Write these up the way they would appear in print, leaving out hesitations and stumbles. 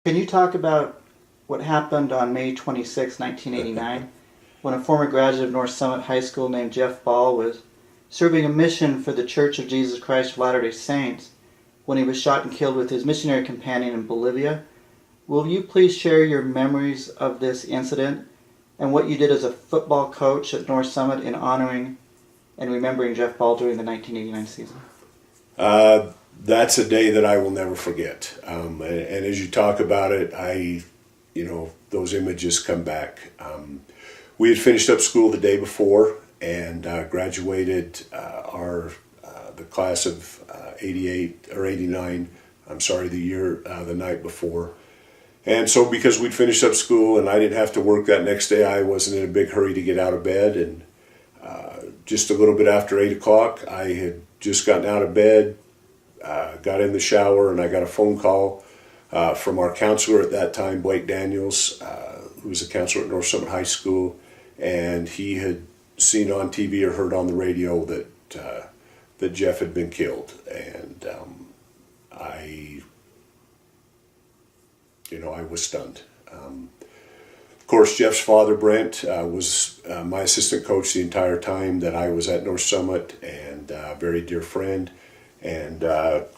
Can you talk about what happened on May 26, 1989, when a former graduate of North Summit High School named Jeff Ball was serving a mission for the Church of Jesus Christ of Latter-day Saints when he was shot and killed with his missionary companion in Bolivia? Will you please share your memories of this incident and what you did as a football coach at North Summit in honoring and remembering Jeff Ball during the 1989 season? That's a day that I will never forget. And as you talk about it, those images come back. We had finished up school the day before and graduated the class of 88 or 89. I'm sorry, the night before. And so because we'd finished up school and I didn't have to work that next day, I wasn't in a big hurry to get out of bed. And just a little bit after 8 o'clock, I had just gotten out of bed, got in the shower, and I got a phone call from our counselor at that time, Blake Daniels, who was a counselor at North Summit High School, and he had seen on TV or heard on the radio that Jeff had been killed. And I was stunned. Of course, Jeff's father, Brent, was my assistant coach the entire time that I was at North Summit, and a very dear friend. And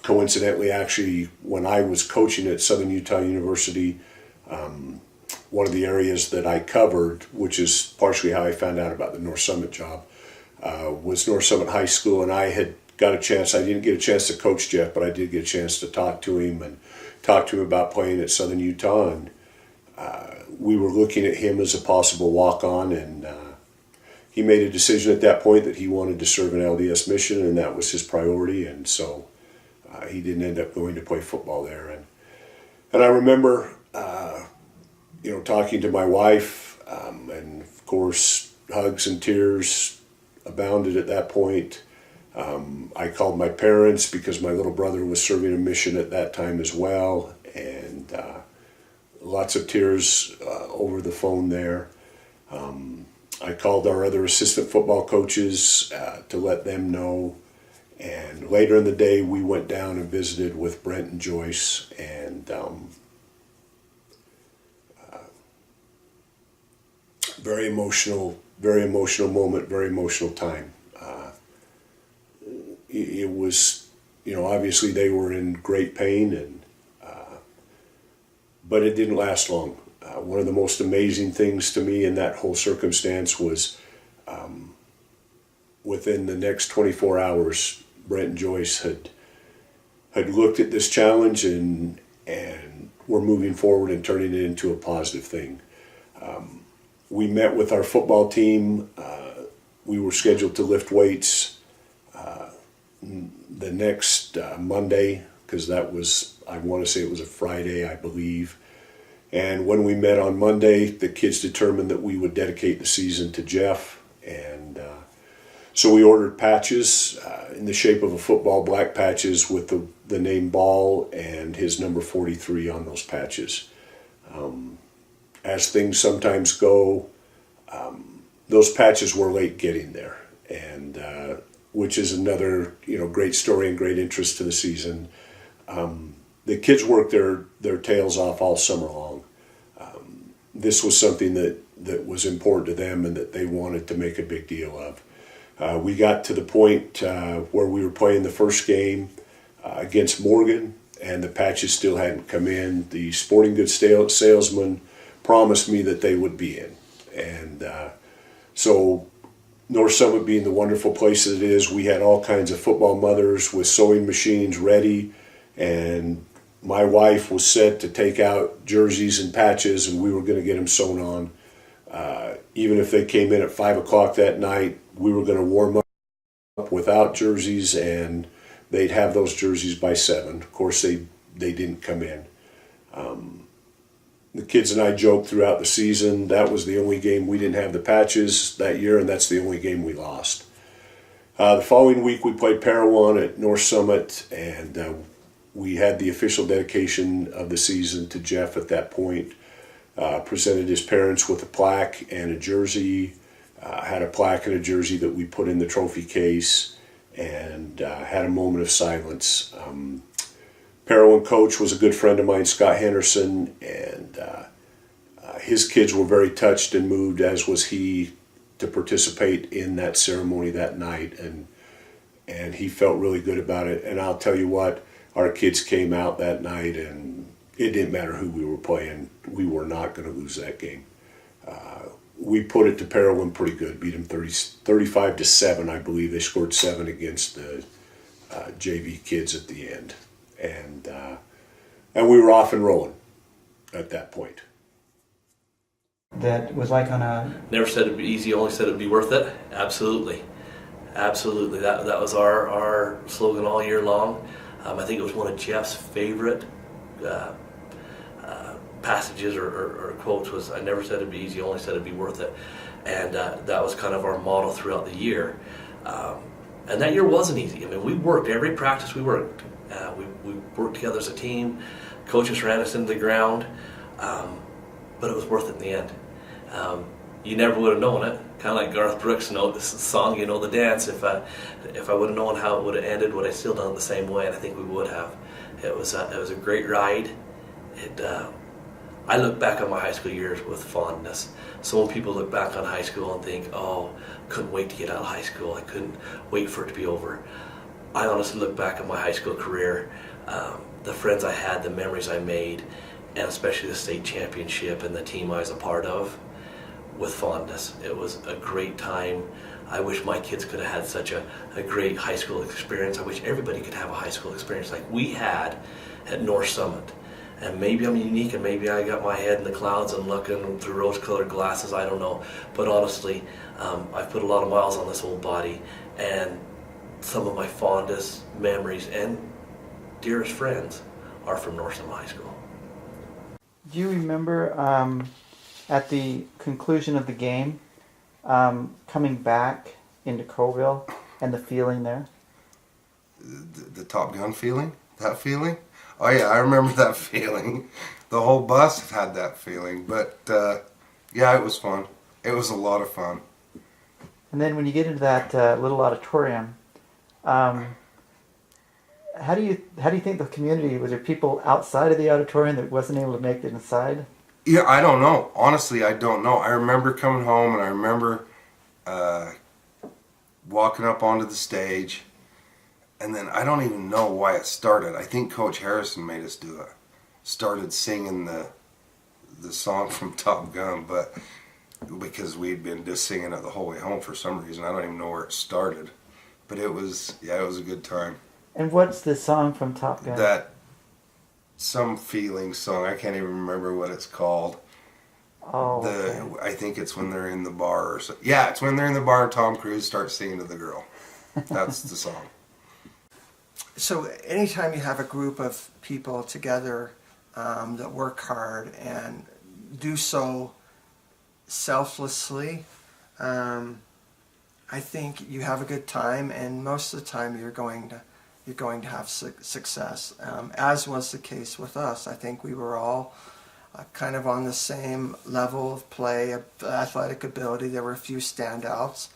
coincidentally, actually, when I was coaching at Southern Utah University, one of the areas that I covered, which is partially how I found out about the North Summit job, was North Summit High School. And I had got a chance, I didn't get a chance to coach Jeff, but I did get a chance to talk to him and talk to him about playing at Southern Utah. And we were looking at him as a possible walk-on, and he made a decision at that point that he wanted to serve an LDS mission, and that was his priority. And so he didn't end up going to play football there. And I remember, talking to my wife, and of course, hugs and tears abounded at that point. I called my parents because my little brother was serving a mission at that time as well, and lots of tears over the phone there. I called our other assistant football coaches to let them know. And later in the day, we went down and visited with Brent and Joyce. And very emotional moment, very emotional time. It was, obviously they were in great pain, but it didn't last long. One of the most amazing things to me in that whole circumstance was within the next 24 hours, Brent and Joyce had looked at this challenge and were moving forward and turning it into a positive thing. We met with our football team. We were scheduled to lift weights the next Monday, because that was, I want to say it was a Friday, I believe. And when we met on Monday, the kids determined that we would dedicate the season to Jeff. And so we ordered patches in the shape of a football, black patches with the name Ball and his number 43 on those patches. As things sometimes go, those patches were late getting there, and which is another great story and great interest to the season. The kids worked their tails off all summer long. This was something that was important to them and that they wanted to make a big deal of. We got to the point where we were playing the first game against Morgan, and the patches still hadn't come in. The sporting goods salesman promised me that they would be in. And so North Summit being the wonderful place that it is, we had all kinds of football mothers with sewing machines ready, and my wife was set to take out jerseys and patches, and we were going to get them sewn on. Even if they came in at 5 o'clock that night, we were going to warm up without jerseys, and they'd have those jerseys by 7. Of course, they didn't come in. The kids and I joked throughout the season that was the only game we didn't have the patches that year, and that's the only game we lost. The following week, we played Parowan at North Summit, and we had the official dedication of the season to Jeff at that point. Presented his parents with a plaque and a jersey, had a plaque and a jersey that we put in the trophy case, and had a moment of silence. Parowan coach was a good friend of mine, Scott Henderson, and his kids were very touched and moved, as was he, to participate in that ceremony that night, and he felt really good about it. And I'll tell you what, our kids came out that night, and it didn't matter who we were playing. We were not going to lose that game. We put it to Parowan pretty good, beat them 35-7, I believe. They scored 7 against the JV kids at the end, and we were off and rolling at that point. That was like on a... Never said it'd be easy, only said it'd be worth it. Absolutely. Absolutely. That was our slogan all year long. I think it was one of Jeff's favorite passages or quotes was, I never said it'd be easy, only said it'd be worth it. And that was kind of our motto throughout the year. And that year wasn't easy. I mean, we worked every practice. We worked. We worked together as a team. Coaches ran us into the ground. But it was worth it in the end. You never would have known it. Kind of like Garth Brooks' note, this song, you know the dance. If I would have known how it would have ended, would I still done it the same way? And I think we would have. It was a great ride. I look back on my high school years with fondness. So when people look back on high school and think, oh, couldn't wait to get out of high school, I couldn't wait for it to be over. I honestly look back on my high school career, the friends I had, the memories I made, and especially the state championship and the team I was a part of, with fondness. It was a great time. I wish my kids could have had such a great high school experience. I wish everybody could have a high school experience like we had at North Summit. And maybe I'm unique, and maybe I got my head in the clouds and looking through rose-colored glasses, I don't know. But honestly, I've put a lot of miles on this old body, and some of my fondest memories and dearest friends are from North Summit High School. Do you remember at the conclusion of the game coming back into Coville and the feeling there? The Top Gun feeling? That feeling? Oh yeah, I remember that feeling. The whole bus had that feeling. But yeah, it was fun. It was a lot of fun. And then when you get into that little auditorium, how do you think the community, was there people outside of the auditorium that wasn't able to make it inside? Yeah, I don't know. Honestly, I don't know. I remember coming home, and I remember walking up onto the stage, and then I don't even know why it started. I think Coach Harrison made us do it. Started singing the song from Top Gun, but because we'd been just singing it the whole way home for some reason. I don't even know where it started. But it was a good time. And what's the song from Top Gun? That some feeling song. I can't even remember what it's called. Oh, okay. I think it's when they're in the bar or so. Yeah, it's when they're in the bar and Tom Cruise starts singing to the girl. That's the song. So anytime you have a group of people together that work hard and do so selflessly, I think you have a good time, and most of the time you're going to have success. As was the case with us. I think we were all kind of on the same level of play, of athletic ability. There were a few standouts.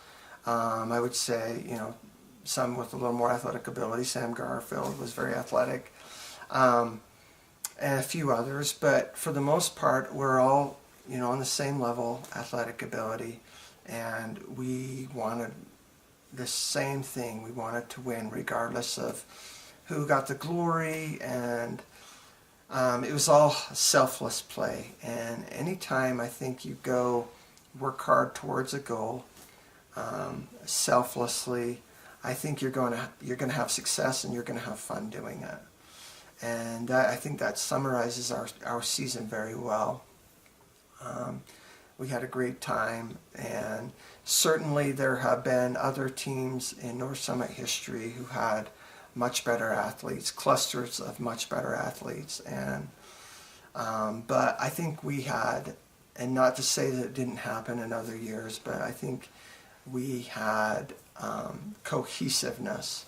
I would say, some with a little more athletic ability. Sam Garfield was very athletic, and a few others. But for the most part, we're all, on the same level, athletic ability, and we wanted the same thing. We wanted to win, regardless of who got the glory, and it was all selfless play. And anytime I think you go work hard towards a goal, selflessly, I think you're going to have success, and you're going to have fun doing it. And I think that summarizes our season very well. We had a great time, and certainly there have been other teams in North Summit history who had much better athletes, clusters of much better athletes, and but I think we had, and not to say that it didn't happen in other years, but I think we had cohesiveness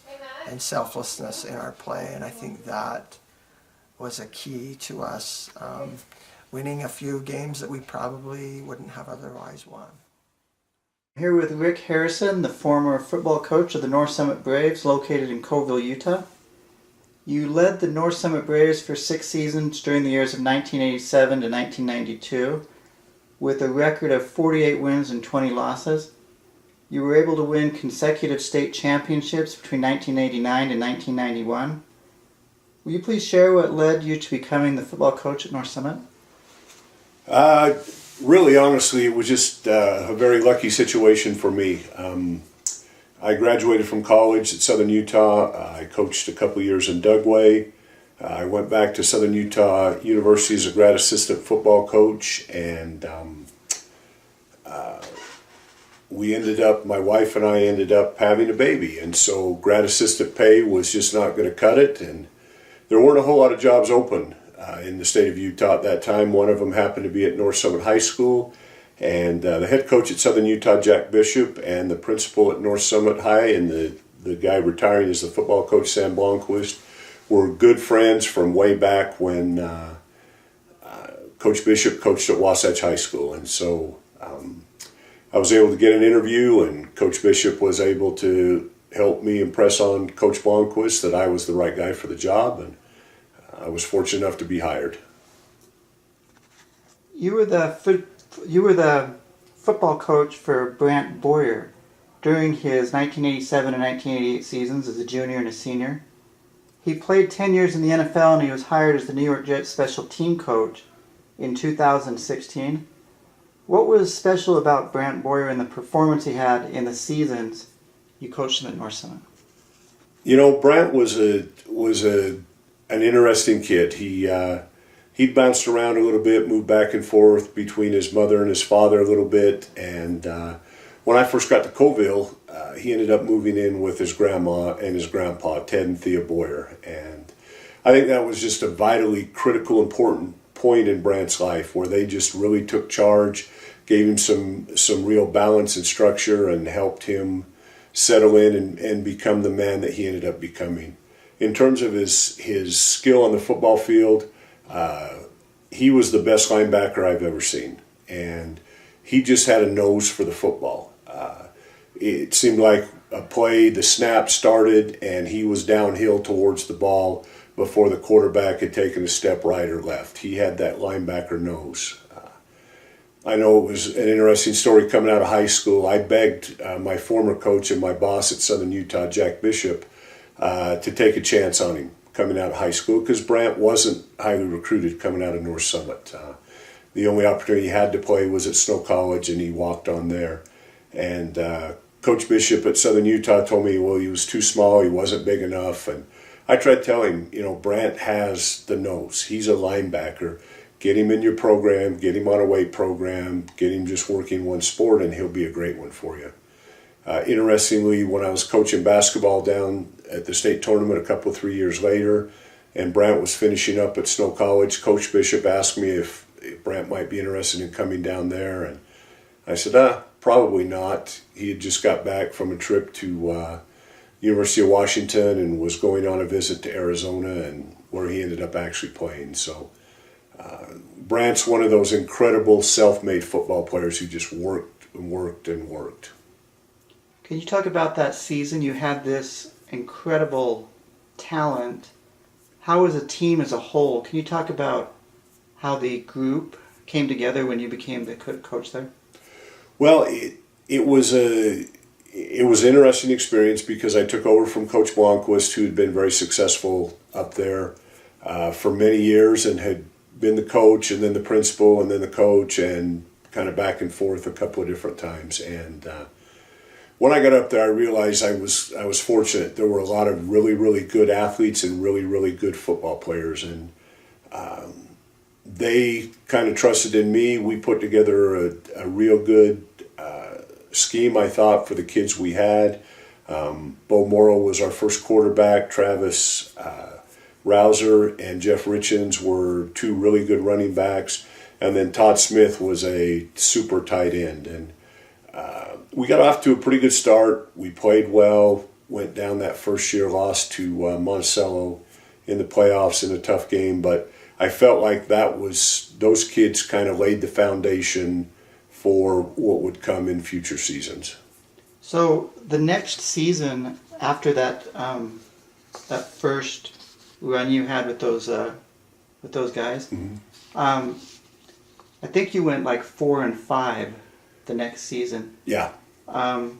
and selflessness in our play, and I think that was a key to us winning a few games that we probably wouldn't have otherwise won. Here with Rick Harrison, the former football coach of the North Summit Braves, located in Coville, Utah. You led the North Summit Braves for 6 seasons during the years of 1987 to 1992 with a record of 48 wins and 20 losses. You were able to win consecutive state championships between 1989 and 1991. Will you please share what led you to becoming the football coach at North Summit? Really, honestly, it was just a very lucky situation for me. I graduated from college at Southern Utah. I coached a couple of years in Dugway. I went back to Southern Utah University as a grad assistant football coach, and my wife and I ended up having a baby, and so grad assistant pay was just not going to cut it, and there weren't a whole lot of jobs open in the state of Utah at that time. One of them happened to be at North Summit High School, and the head coach at Southern Utah, Jack Bishop, and the principal at North Summit High, and the guy retiring as the football coach, Sam Blomquist, were good friends from way back when Coach Bishop coached at Wasatch High School. And so I was able to get an interview, and Coach Bishop was able to help me impress on Coach Blomquist that I was the right guy for the job, and I was fortunate enough to be hired. You were the football coach for Brant Boyer during his 1987 and 1988 seasons as a junior and a senior. He played 10 years in the NFL, and he was hired as the New York Jets special team coach in 2016. What was special about Brant Boyer and the performance he had in the seasons you coached him at North Summit? You know, Brant was an interesting kid. He'd bounced around a little bit, moved back and forth between his mother and his father a little bit. And when I first got to Coville, he ended up moving in with his grandma and his grandpa, Ted and Thea Boyer. And I think that was just a vitally critical, important point in Brant's life where they just really took charge, gave him some real balance and structure, and helped him settle in and become the man that he ended up becoming. In terms of his skill on the football field, he was the best linebacker I've ever seen, and he just had a nose for the football. It seemed like a play, the snap started, and he was downhill towards the ball before the quarterback had taken a step right or left. He had that linebacker nose. I know it was an interesting story coming out of high school. I begged my former coach and my boss at Southern Utah, Jack Bishop, to take a chance on him coming out of high school, because Brant wasn't highly recruited coming out of North Summit. The only opportunity he had to play was at Snow College, and he walked on there. And Coach Bishop at Southern Utah told me, well, he was too small, he wasn't big enough. And I tried to tell him, Brant has the nose. He's a linebacker. Get him in your program, get him on a weight program, get him just working one sport, and he'll be a great one for you. Interestingly, when I was coaching basketball down at the state tournament a couple of 3 years later, and Brant was finishing up at Snow College, Coach Bishop asked me if Brant might be interested in coming down there, and I said, probably not. He had just got back from a trip to University of Washington and was going on a visit to Arizona, and where he ended up actually playing. So Brant's one of those incredible self-made football players who just worked and worked and worked. Can you talk about that season? You had this incredible talent. How was a team as a whole? Can you talk about how the group came together when you became the coach there? Well, it was an interesting experience because I took over from Coach Blomquist, who had been very successful up there for many years and had been the coach and then the principal and then the coach and kind of back and forth a couple of different times. And when I got up there, I realized I was fortunate. There were a lot of really, really good athletes and really, really good football players, and they kind of trusted in me. We put together a real good scheme, I thought, for the kids we had. Bo Morrow was our first quarterback. Travis Rouser and Jeff Richens were two really good running backs. And then Todd Smith was a super tight end. And we got off to a pretty good start. We played well, went down that first year, lost to Monticello in the playoffs in a tough game. But I felt like those kids kind of laid the foundation for what would come in future seasons. So the next season after that first run you had with those guys. I think you went like 4-5 the next season. Yeah. Do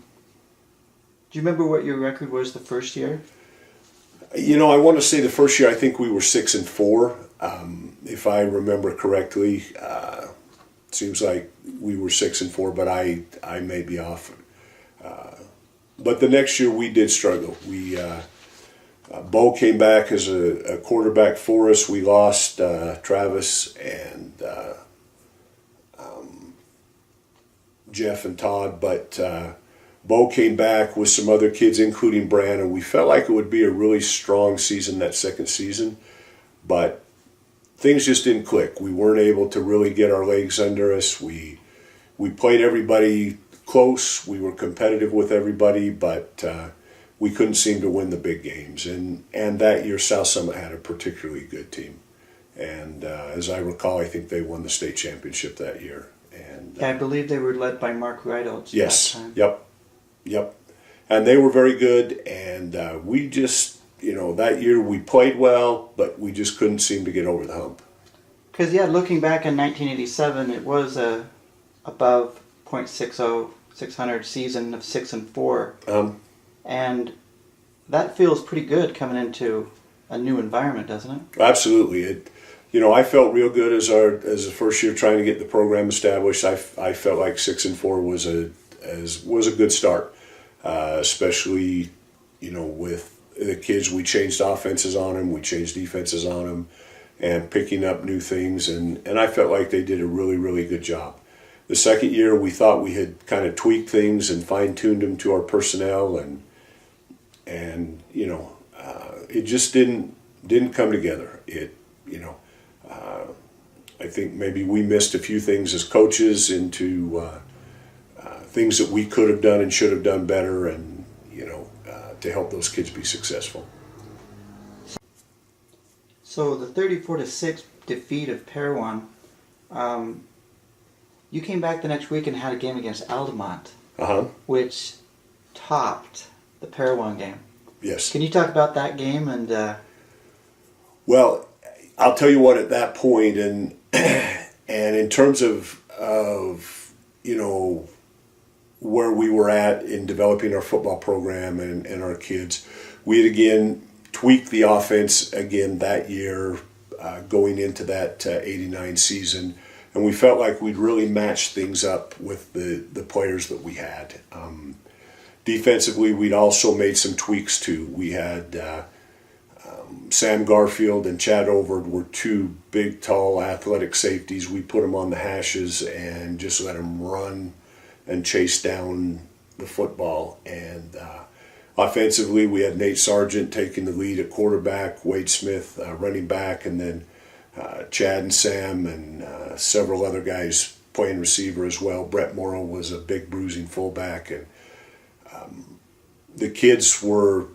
you remember what your record was the first year? I want to say the first year I think we were 6-4, if I remember correctly. Seems like we were 6-4, but I may be off. But the next year we did struggle. We Bo came back as a quarterback for us. We lost Travis and Jeff and Todd, but Bo came back with some other kids, including Brand, and we felt like it would be a really strong season that second season, but things just didn't click. We weren't able to really get our legs under us. We played everybody close. We were competitive with everybody, but we couldn't seem to win the big games. And that year, South Summit had a particularly good team. And as I recall, I think they won the state championship that year. And Yeah, I believe they were led by Mark Rideout. yes, That time. yep. And they were very good. And we just, that year we played well, but we just couldn't seem to get over the hump. Because looking back in 1987, it was a above .60 600 season of 6-4, and that feels pretty good coming into a new environment, doesn't it? Absolutely. I felt real good as the first year trying to get the program established. I felt like 6-4 was a good start, especially with the kids. We changed offenses on them, we changed defenses on them, and picking up new things. And I felt like they did a really, really good job. The second year, we thought we had kind of tweaked things and fine-tuned them to our personnel, and it just didn't come together. I think maybe we missed a few things as coaches into things that we could have done and should have done better, and to help those kids be successful. So the 34-6 defeat of Parowan, you came back the next week and had a game against Altamont, which topped the Parowan game. Yes. Can you talk about that game? And Well, I'll tell you what. At that point, and in terms of where we were at in developing our football program and our kids, we had again tweaked the offense again that year, going into that 89 season, and we felt like we'd really matched things up with the players that we had. Defensively, we'd also made some tweaks too. We had Sam Garfield and Chad Overd were two big, tall, athletic safeties. We put them on the hashes and just let them run and chase down the football. And offensively, we had Nate Sargent taking the lead at quarterback, Wade Smith running back, and then Chad and Sam and several other guys playing receiver as well. Brett Morrow was a big bruising fullback, and the kids were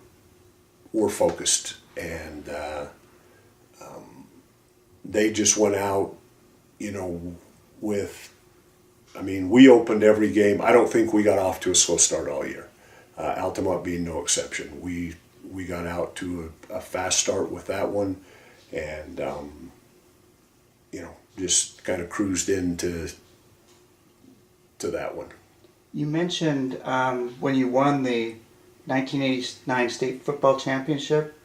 focused, and they just went out, with. We opened every game. I don't think we got off to a slow start all year. Altamont being no exception. We got out to a fast start with that one, and just kind of cruised into that one. you mentioned when you won the 1989 state football championship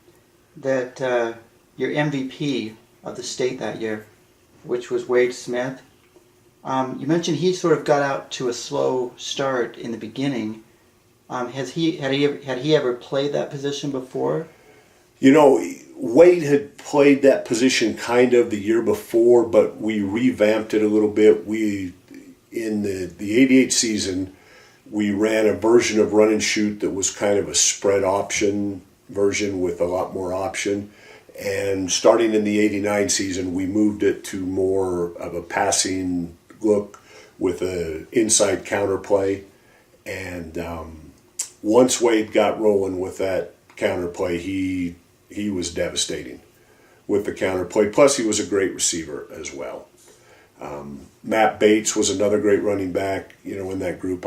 that your MVP of the state that year, which was Wade Smith. You mentioned he sort of got out to a slow start in the beginning. Had he ever played that position before? Wade had played that position kind of the year before, but we revamped it a little bit. In the 88 season, we ran a version of run and shoot that was kind of a spread option version with a lot more option. And starting in the 89 season, we moved it to more of a passing look with an inside counter play. And once Wade got rolling with that counter play, he was devastating with the counter play. Plus, he was a great receiver as well. Matt Bates was another great running back, in that group.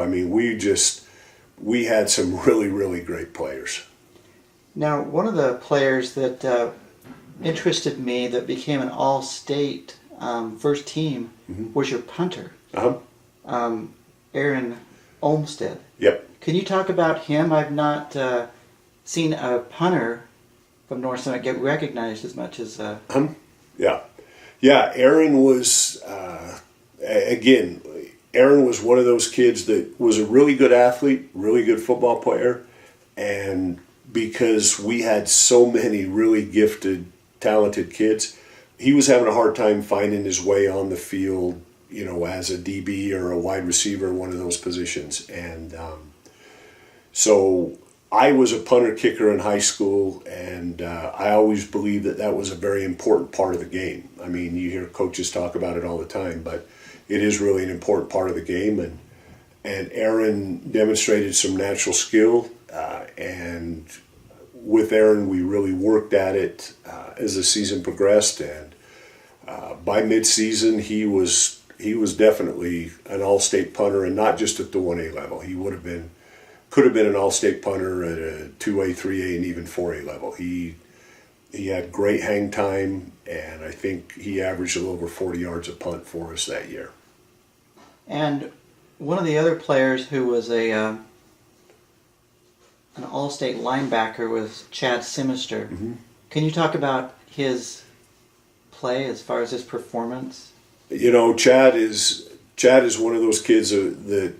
We had some really, really great players. Now, one of the players that interested me that became an all-state first team was your punter, Aaron Olmsted. Yep. Can you talk about him? I've not seen a punter from North Summit get recognized as much as. Yeah. Aaron was again. Aaron was one of those kids that was a really good athlete, really good football player, and because we had so many really gifted, talented kids, he was having a hard time finding his way on the field, as a DB or a wide receiver, one of those positions. And so I was a punter kicker in high school, and I always believed that was a very important part of the game. I mean, you hear coaches talk about it all the time, but it is really an important part of the game. And Aaron demonstrated some natural skill, and with Aaron, we really worked at it as the season progressed. And by mid-season, he was definitely an all-state punter, and not just at the 1A level. He could have been an all-state punter at a 2A, 3A, and even 4A level. He had great hang time, and I think he averaged a little over 40 yards a punt for us that year. And one of the other players who was an all-state linebacker was Chad Simister. Mm-hmm. Can you talk about his play as far as his performance? Chad is one of those kids that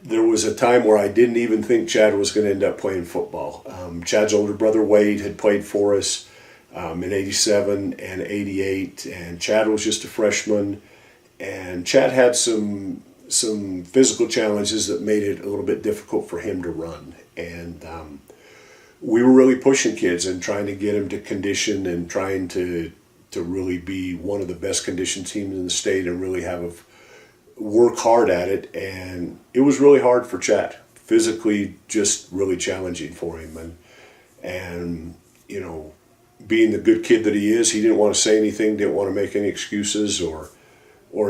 there was a time where I didn't even think Chad was going to end up playing football. Chad's older brother Wade had played for us in '87 and '88, and Chad was just a freshman. And Chad had some physical challenges that made it a little bit difficult for him to run. And we were really pushing kids and trying to get him to condition and trying to really be one of the best conditioned teams in the state and really work hard at it. And it was really hard for Chad, physically just really challenging for him. And being the good kid that he is, he didn't want to say anything, didn't want to make any excuses or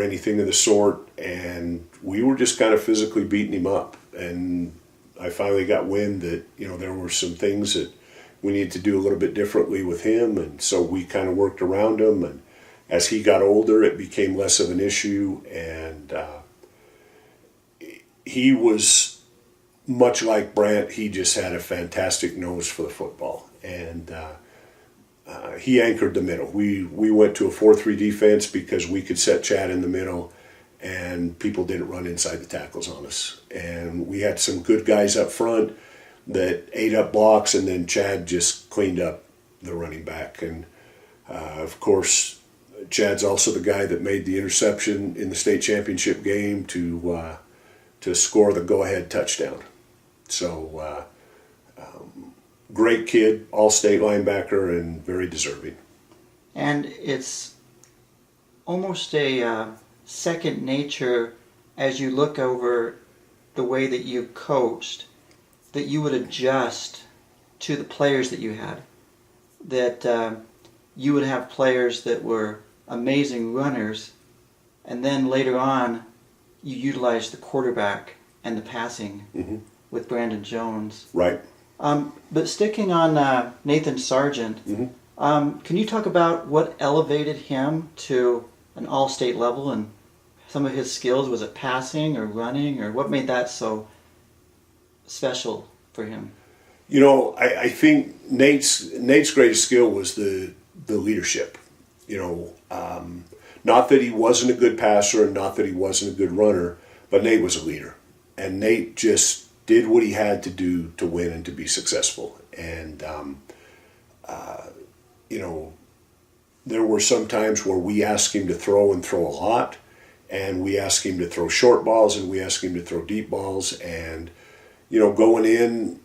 anything of the sort, and we were just kind of physically beating him up. And I finally got wind that there were some things that we needed to do a little bit differently with him, and so we kind of worked around him. And as he got older, it became less of an issue, and he was much like Brant. He just had a fantastic nose for the football, and he anchored the middle. We went to a 4-3 defense because we could set Chad in the middle and people didn't run inside the tackles on us. And we had some good guys up front that ate up blocks, and then Chad just cleaned up the running back. And of course, Chad's also the guy that made the interception in the state championship game to score the go-ahead touchdown. So great kid, all-state linebacker, and very deserving. And it's almost a second nature as you look over the way that you coached, that you would adjust to the players that you had. That you would have players that were amazing runners, and then later on you utilized the quarterback and the passing with Brandon Jones. Right. But sticking on Nathan Sargent, can you talk about what elevated him to an all-state level and some of his skills? Was it passing or running, or what made that so special for him? I think Nate's greatest skill was the leadership. Not that he wasn't a good passer and not that he wasn't a good runner, but Nate was a leader. And Nate just did what he had to do to win and to be successful. And, there were some times where we asked him to throw and throw a lot, and we asked him to throw short balls, and we asked him to throw deep balls. And, going in,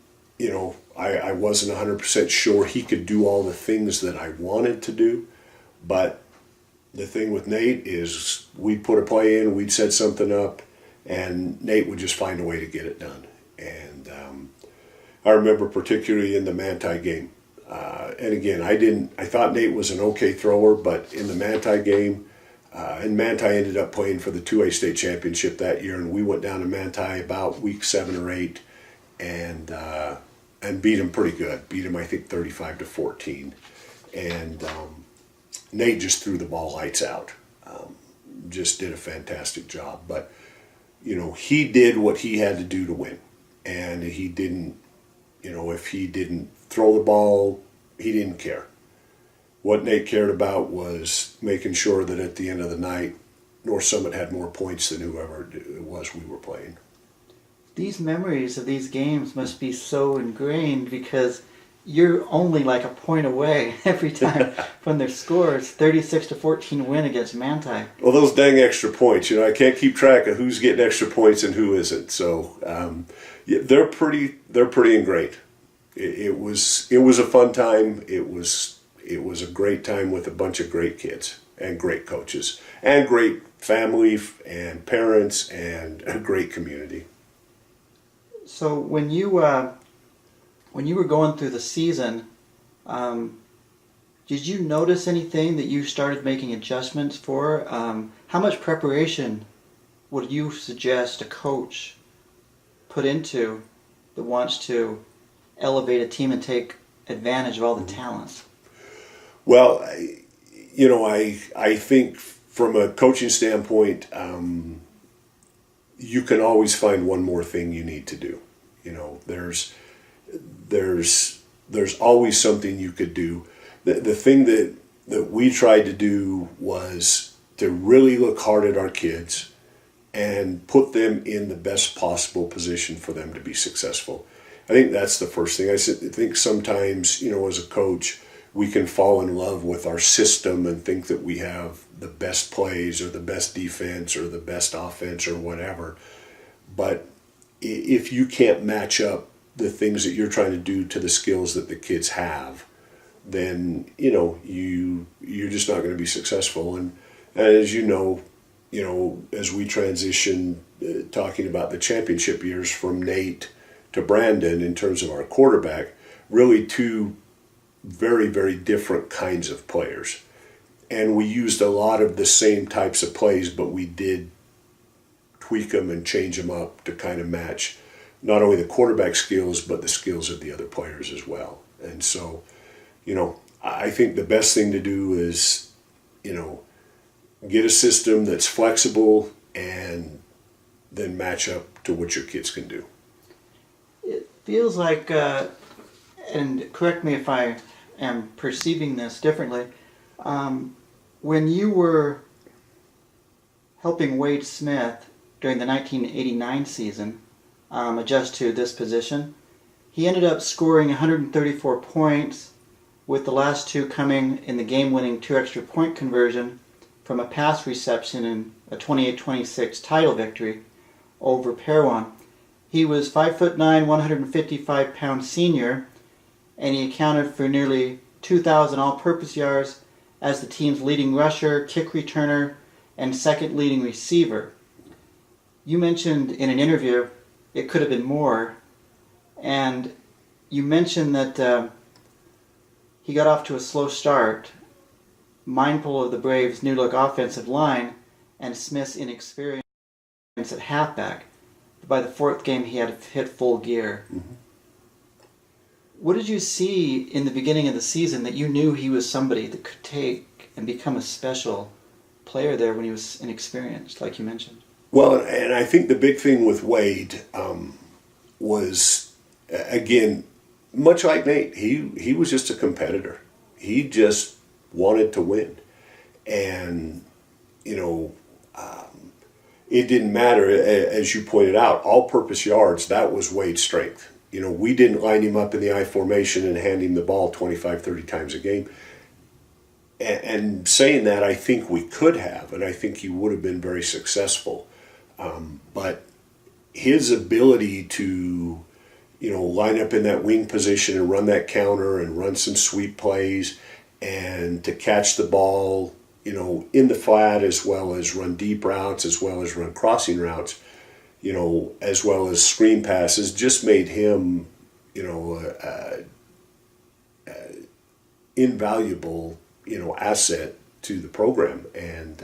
I wasn't 100% sure he could do all the things that I wanted to do. But the thing with Nate is we'd put a play in, we'd set something up, and Nate would just find a way to get it done. And I remember particularly in the Manti game. And again, I thought Nate was an okay thrower, but in the Manti game, and Manti ended up playing for the 2A state championship that year, and we went down to Manti about week 7 or 8, and and beat him pretty good. Beat him, I think, 35-14. And Nate just threw the ball lights out. Just did a fantastic job. But, he did what he had to do to win. And he didn't, if he didn't throw the ball, he didn't care. What Nate cared about was making sure that at the end of the night, North Summit had more points than whoever it was we were playing. These memories of these games must be so ingrained because you're only like a point away every time from their scores. 36-14 win against Manti. Well, those dang extra points, I can't keep track of who's getting extra points and who isn't. So yeah, they're pretty ingrained. It was a fun time. It was a great time with a bunch of great kids and great coaches and great family and parents and a great community. So when you were going through the season, did you notice anything that you started making adjustments for? How much preparation would you suggest a coach put into that wants to elevate a team and take advantage of all the talents? Well, I think from a coaching standpoint, you can always find one more thing you need to do. There's always something you could do. The thing that we tried to do was to really look hard at our kids and put them in the best possible position for them to be successful. I think that's the first thing. I think sometimes, as a coach, we can fall in love with our system and think that we have the best plays or the best defense or the best offense or whatever. But if you can't match up the things that you're trying to do to the skills that the kids have, then, you're just not going to be successful. And as as we transition, talking about the championship years from Nate to Brandon in terms of our quarterback, really two very, very different kinds of players. And we used a lot of the same types of plays, but we did tweak them and change them up to kind of match not only the quarterback skills, but the skills of the other players as well. And so, I think the best thing to do is, get a system that's flexible and then match up to what your kids can do. It feels like, and correct me if I am perceiving this differently, when you were helping Wade Smith during the 1989 season adjust to this position, he ended up scoring 134 points, with the last two coming in the game-winning 2 extra point conversion from a pass reception in a 28-26 title victory over Parowan. He was 5'9", 155-pound senior, and he accounted for nearly 2,000 all-purpose yards as the team's leading rusher, kick returner, and second leading receiver. You mentioned in an interview it could have been more, and you mentioned that he got off to a slow start, mindful of the Braves' new-look offensive line and Smith's inexperience at halfback. By the fourth game, he had hit full gear. Mm-hmm. What did you see in the beginning of the season that you knew he was somebody that could take and become a special player there when he was inexperienced, like you mentioned? Well, and I think the big thing with Wade was, again, much like Nate, he was just a competitor. He just wanted to win. And, it didn't matter, as you pointed out, all-purpose yards, that was Wade's strength. We didn't line him up in the I formation and hand him the ball 25, 30 times a game. And saying that, I think we could have, and I think he would have been very successful. But his ability to, line up in that wing position and run that counter and run some sweep plays and to catch the ball, in the flat, as well as run deep routes, as well as run crossing routes, as well as screen passes, just made him, invaluable, asset to the program. And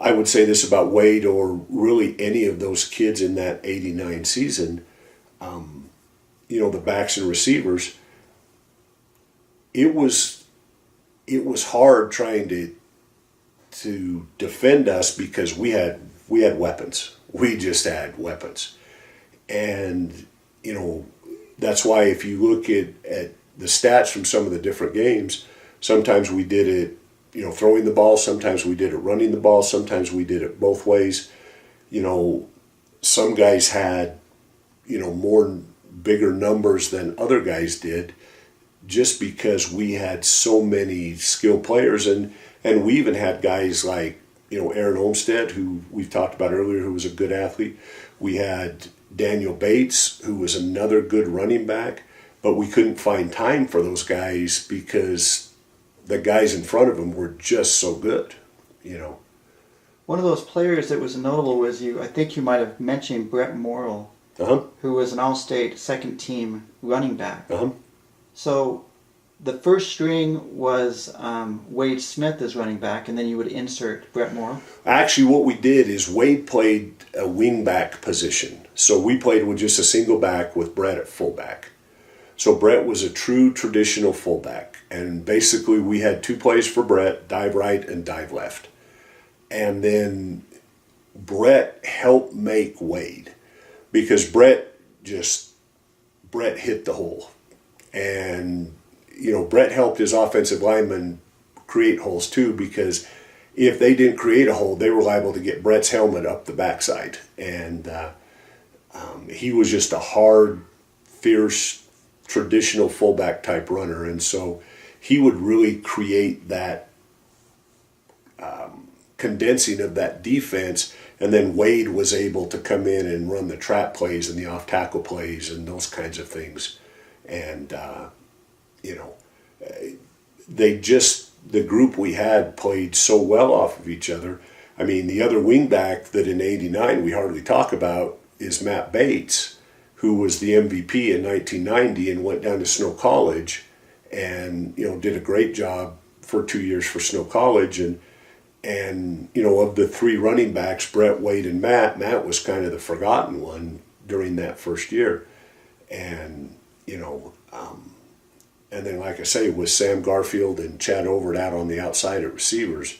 I would say this about Wade, or really any of those kids in that 89 season. the backs and receivers, it was hard trying to defend us because we had weapons. We just had weapons. And, that's why if you look at the stats from some of the different games, sometimes we did it, throwing the ball, sometimes we did it running the ball, sometimes we did it both ways. Some guys had, more bigger numbers than other guys did just because we had so many skilled players. And we even had guys like, Aaron Olmstead, who we've talked about earlier, who was a good athlete. We had Daniel Bates, who was another good running back, but we couldn't find time for those guys because the guys in front of them were just so good, One of those players that was notable was I think you might have mentioned Brett Morrill, who was an all-state second-team running back. So the first string was Wade Smith as running back, and then you would insert Brett Morrill. Actually, what we did is Wade played a wing-back position. So we played with just a single back with Brett at fullback. So Brett was a true traditional fullback. And basically we had two plays for Brett, dive right and dive left. And then Brett helped make Wade because Brett hit the hole. And, Brett helped his offensive linemen create holes too, because if they didn't create a hole, they were liable to get Brett's helmet up the backside. And he was just a hard, fierce, traditional fullback type runner. And so he would really create that condensing of that defense. And then Wade was able to come in and run the trap plays and the off tackle plays and those kinds of things. And, the group we had played so well off of each other. I mean, the other wingback that in '89 we hardly talk about is Matt Bates, who was the MVP in 1990 and went down to Snow College and, did a great job for 2 years for Snow College. And of the three running backs, Brett, Wade, and Matt was kind of the forgotten one during that first year. And, and then, like I say, with Sam Garfield and Chad Overt out on the outside at receivers,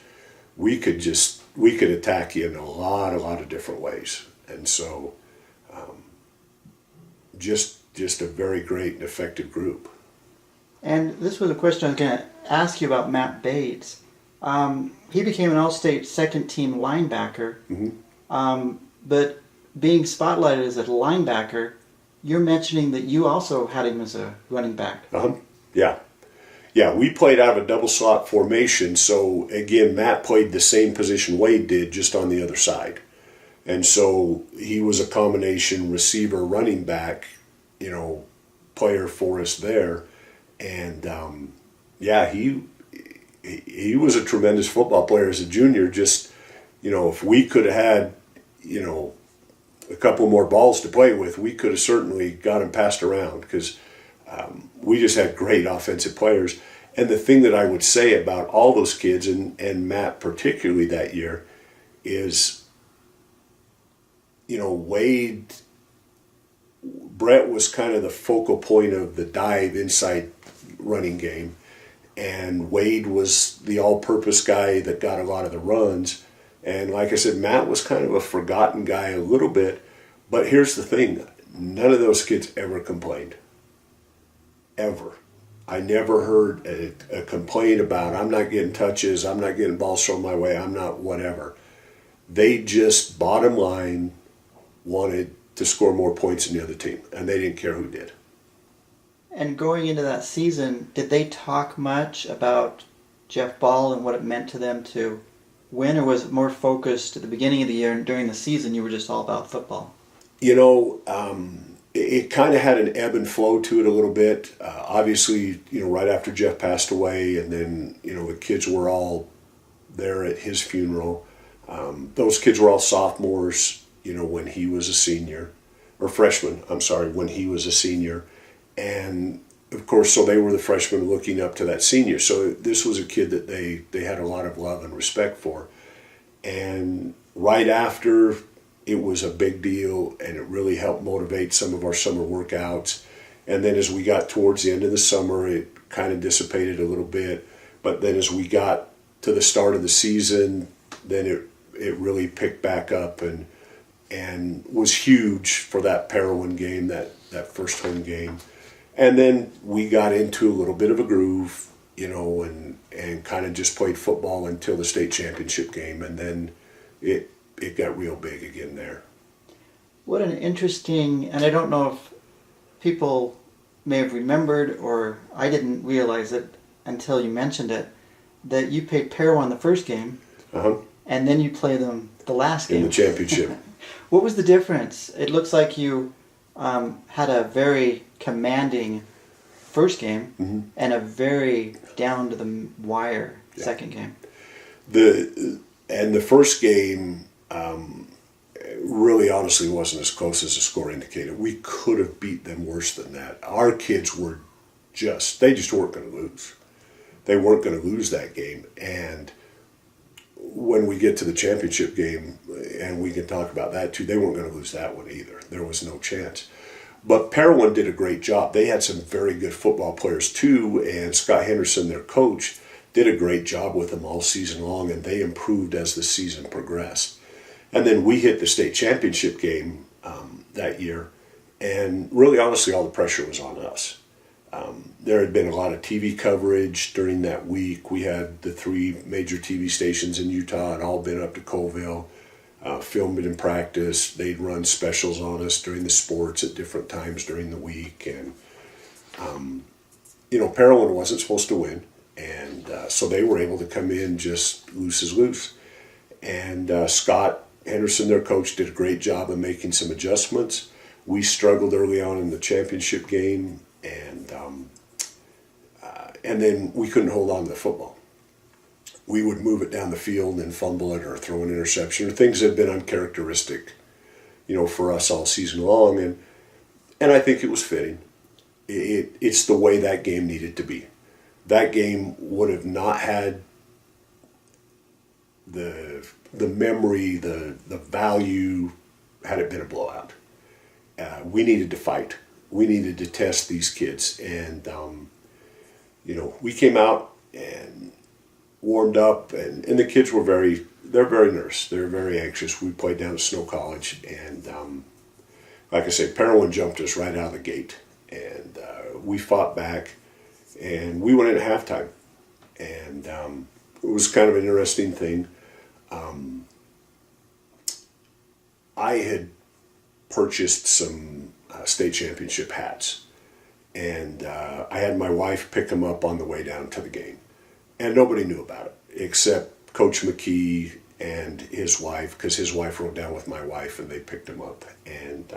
we could attack you in a lot of different ways. And so, just a very great and effective group. And this was a question I was going to ask you about Matt Bates. He became an all-state second-team linebacker, but being spotlighted as a linebacker, you're mentioning that you also had him as a running back. Yeah, we played out of a double slot formation. So again, Matt played the same position Wade did, just on the other side. And so he was a combination receiver, running back, player for us there. And he was a tremendous football player as a junior. Just, if we could have had, a couple more balls to play with, we could have certainly got him passed around because we just had great offensive players. And the thing that I would say about all those kids, and Matt particularly that year, is, Brett was kind of the focal point of the dive inside running game. And Wade was the all-purpose guy that got a lot of the runs. And like I said, Matt was kind of a forgotten guy a little bit. But here's the thing. None of those kids ever complained. Ever. I never heard a complaint about, I'm not getting touches, I'm not getting balls thrown my way, I'm not whatever. They just, bottom line, wanted to score more points than the other team. And they didn't care who did. And going into that season, did they talk much about Jeff Ball and what it meant to them to win, or was it more focused at the beginning of the year and during the season you were just all about football? It kind of had an ebb and flow to it a little bit. Obviously, right after Jeff passed away, and then, the kids were all there at his funeral. Those kids were all sophomores, when he was a senior, or freshmen, when he was a senior. And of course, so they were the freshmen looking up to that senior. So this was a kid that they had a lot of love and respect for. And right after, it was a big deal, and it really helped motivate some of our summer workouts. And then as we got towards the end of the summer, it kind of dissipated a little bit. But then as we got to the start of the season, then it really picked back up and was huge for that Parowan game, that first home game. And then we got into a little bit of a groove, and kind of just played football until the state championship game. And then it got real big again there. What an interesting, and I don't know if people may have remembered, or I didn't realize it until you mentioned it, that you played Parowan the first game, and then you play them the last game. In the championship. What was the difference? It looks like you had a very commanding first game and a very down to the wire second game. The first game really honestly wasn't as close as the score indicated. We could have beat them worse than that. Our kids were they just weren't going to lose. They weren't going to lose that game. And when we get to the championship game, and we can talk about that too, they weren't going to lose that one either. There was no chance. But Parowan did a great job. They had some very good football players too, and Scott Henderson, their coach, did a great job with them all season long, and they improved as the season progressed. And then we hit the state championship game that year, and really honestly all the pressure was on us. There had been a lot of TV coverage during that week. We had the 3 major TV stations in Utah had all been up to Colville, filmed it in practice. They'd run specials on us during the sports at different times during the week. And, Parowan wasn't supposed to win. And so they were able to come in just loose as loose. And Scott Henderson, their coach, did a great job of making some adjustments. We struggled early on in the championship game, and then we couldn't hold on to the football. We would move it down the field and fumble it or throw an interception or things that had been uncharacteristic, for us all season long. And I think it was fitting. It's the way that game needed to be. That game would have not had the memory, the value, had it been a blowout. We needed to fight. We needed to test these kids. And, we came out and warmed up, and the kids were they're very nervous. They're very anxious. We played down at Snow College, and like I said, Parowan jumped us right out of the gate. And we fought back, and we went in at halftime. And it was kind of an interesting thing. I had purchased some state championship hats, and I had my wife pick them up on the way down to the game. And nobody knew about it except Coach McKee and his wife, because his wife rode down with my wife and they picked them up. And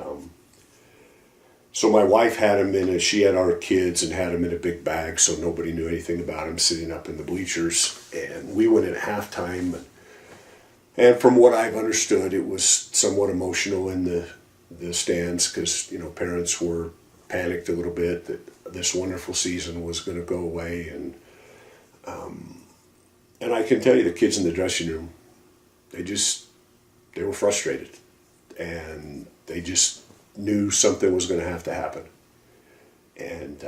so my wife had them she had our kids and had them in a big bag, so nobody knew anything about them, sitting up in the bleachers. And we went in at halftime, and from what I've understood, it was somewhat emotional in the stands, because parents were panicked a little bit that this wonderful season was going to go away. And I can tell you, the kids in the dressing room, they were frustrated, and they just knew something was going to have to happen. And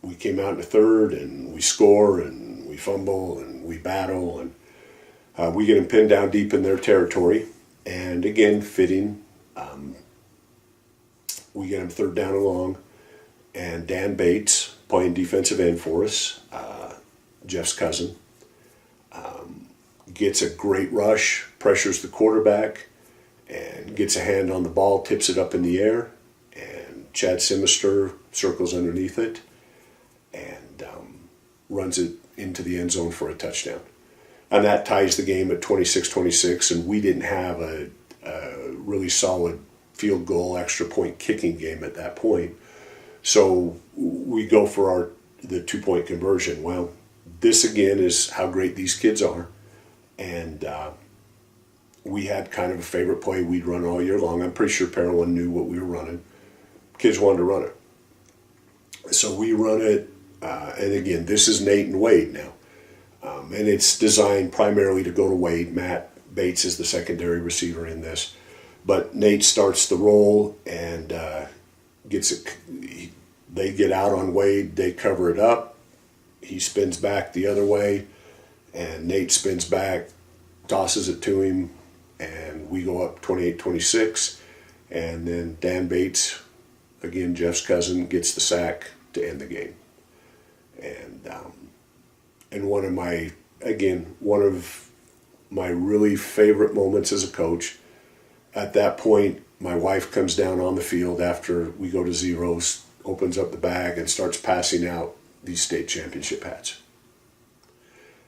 we came out in the third, and we score, and we fumble, and we battle, and we get them pinned down deep in their territory. And again, fitting, we get them third down and long, and Dan Bates, playing defensive end for us, Jeff's cousin, gets a great rush, pressures the quarterback, and gets a hand on the ball, tips it up in the air, and Chad Simister circles underneath it and runs it into the end zone for a touchdown. And that ties the game at 26-26, and we didn't have a really solid field goal, extra point kicking game at that point. So we go for the 2-point conversion. Well, this again is how great these kids are. And we had kind of a favorite play we'd run all year long. I'm pretty sure Parowan knew what we were running. Kids wanted to run it. So we run it, and again, this is Nate and Wade now. And it's designed primarily to go to Wade. Matt Bates is the secondary receiver in this. But Nate starts the roll, and gets it. They get out on Wade. They cover it up. He spins back the other way, and Nate spins back, tosses it to him, and we go up 28-26. And then Dan Bates, again Jeff's cousin, gets the sack to end the game. And one of my really favorite moments as a coach. At that point, my wife comes down on the field after we go to zeros, opens up the bag, and starts passing out these state championship hats.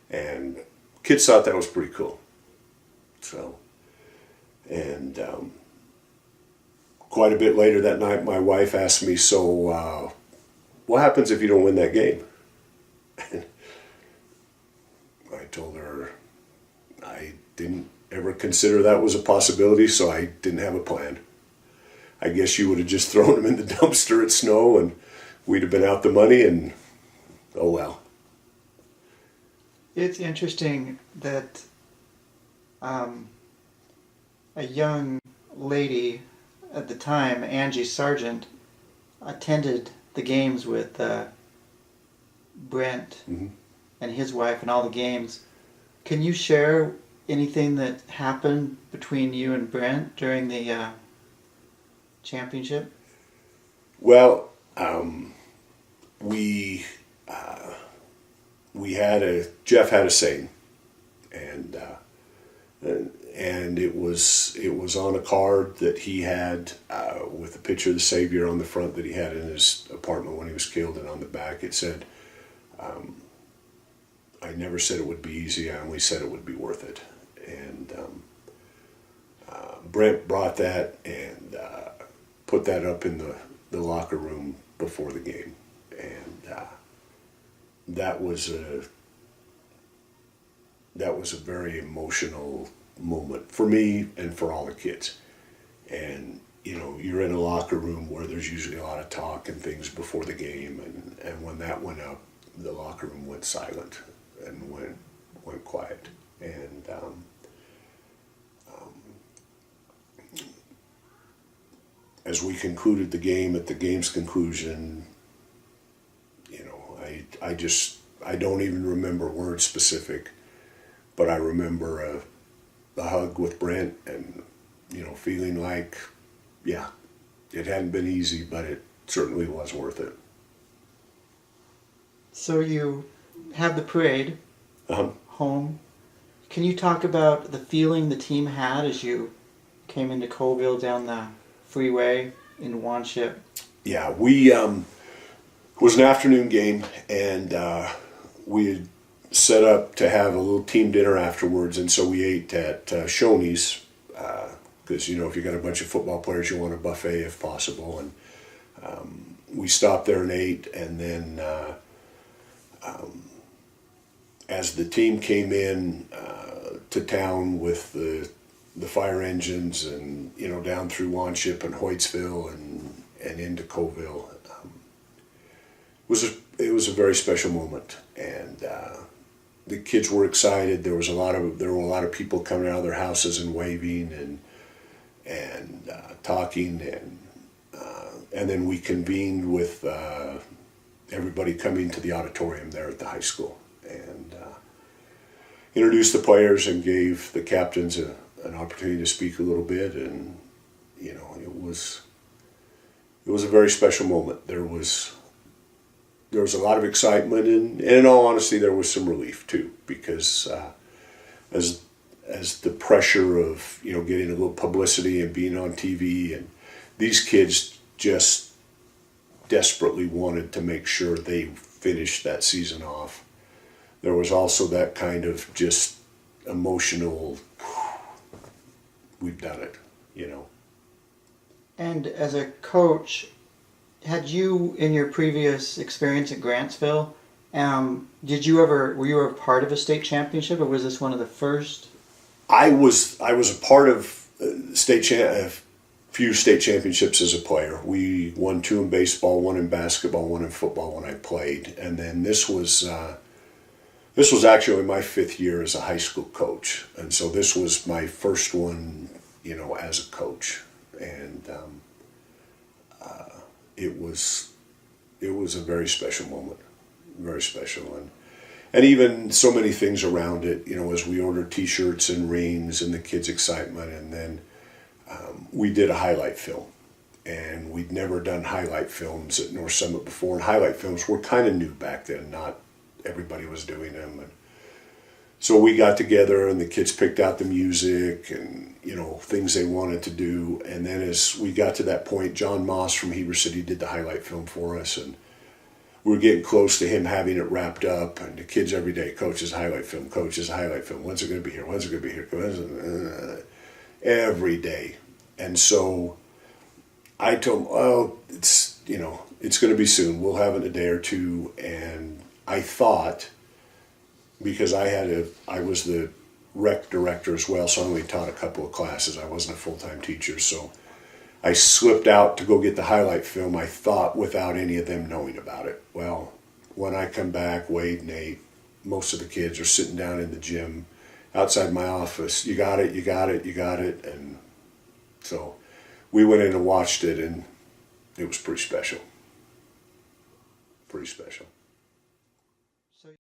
And kids thought that was pretty cool. So, and quite a bit later that night, my wife asked me, "So, what happens if you don't win that game?" I told her I didn't ever consider that was a possibility, so I didn't have a plan. I guess you would have just thrown them in the dumpster at Snow, and we'd have been out the money, and oh well. It's interesting that a young lady at the time, Angie Sargent, attended the games with Brent and his wife and all the games. Can you share anything that happened between you and Brent during the championship? Well, Jeff had a saying, and it was on a card that he had with a picture of the Savior on the front that he had in his apartment when he was killed, and on the back it said, "I never said it would be easy. I only said it would be worth it." And Brent brought that and put that up in the locker room before the game, and that was a very emotional moment for me and for all the kids. And you're in a locker room where there's usually a lot of talk and things before the game, and when that went up, the locker room went silent and went quiet. And as we concluded the game, at the game's conclusion, I don't even remember words specific, but I remember a hug with Brent, and feeling like, yeah, it hadn't been easy, but it certainly was worth it. So you have the parade Uh-huh. home. Can you talk about the feeling the team had as you came into Colville down the freeway in Wanship? Yeah, we it was an afternoon game, and we had set up to have a little team dinner afterwards, and so we ate at Shoney's, because if you got a bunch of football players, you want a buffet if possible, and we stopped there and ate, and then as the team came in to town with the fire engines, and down through Wanship and Hoytsville and into Colville, it was a very special moment, and the kids were excited. There were a lot of people coming out of their houses and waving and talking, and then we convened with everybody coming to the auditorium there at the high school, and introduced the players and gave the captains an opportunity to speak a little bit, and it was a very special moment. There was a lot of excitement, and in all honesty, there was some relief too, because as the pressure of getting a little publicity and being on TV, and these kids just desperately wanted to make sure they finished that season off. There was also that kind of just emotional, we've done it, And as a coach, had you, in your previous experience at Grantsville, were you ever part of a state championship, or was this one of the first? I was a part of a few state championships as a player. We won 2 in baseball, 1 in basketball, 1 in football when I played, and then this was actually my 5th year as a high school coach, and so this was my first one, as a coach, and it was a very special moment, very special, and even so many things around it. You know, as we ordered T-shirts and rings, and the kids' excitement, and then we did a highlight film, and we'd never done highlight films at North Summit before. And highlight films were kind of new back then; not everybody was doing them. And so we got together, and the kids picked out the music and, you know, things they wanted to do. And then as we got to that point, John Moss from Heber City did the highlight film for us, and we were getting close to him having it wrapped up. And the kids every day, coach's highlight film, coach's highlight film. When's it going to be here? When's it going to be here? Every day. And so I told him, oh, it's, you know, it's going to be soon. We'll have it in a day or two. And I thought, because I was the rec director as well, so I only taught a couple of classes. I wasn't a full-time teacher, so I slipped out to go get the highlight film, I thought, without any of them knowing about it. Well, when I come back, Wade, Nate, most of the kids are sitting down in the gym outside my office. You got it, you got it, you got it. And so we went in and watched it, and it was pretty special. Pretty special.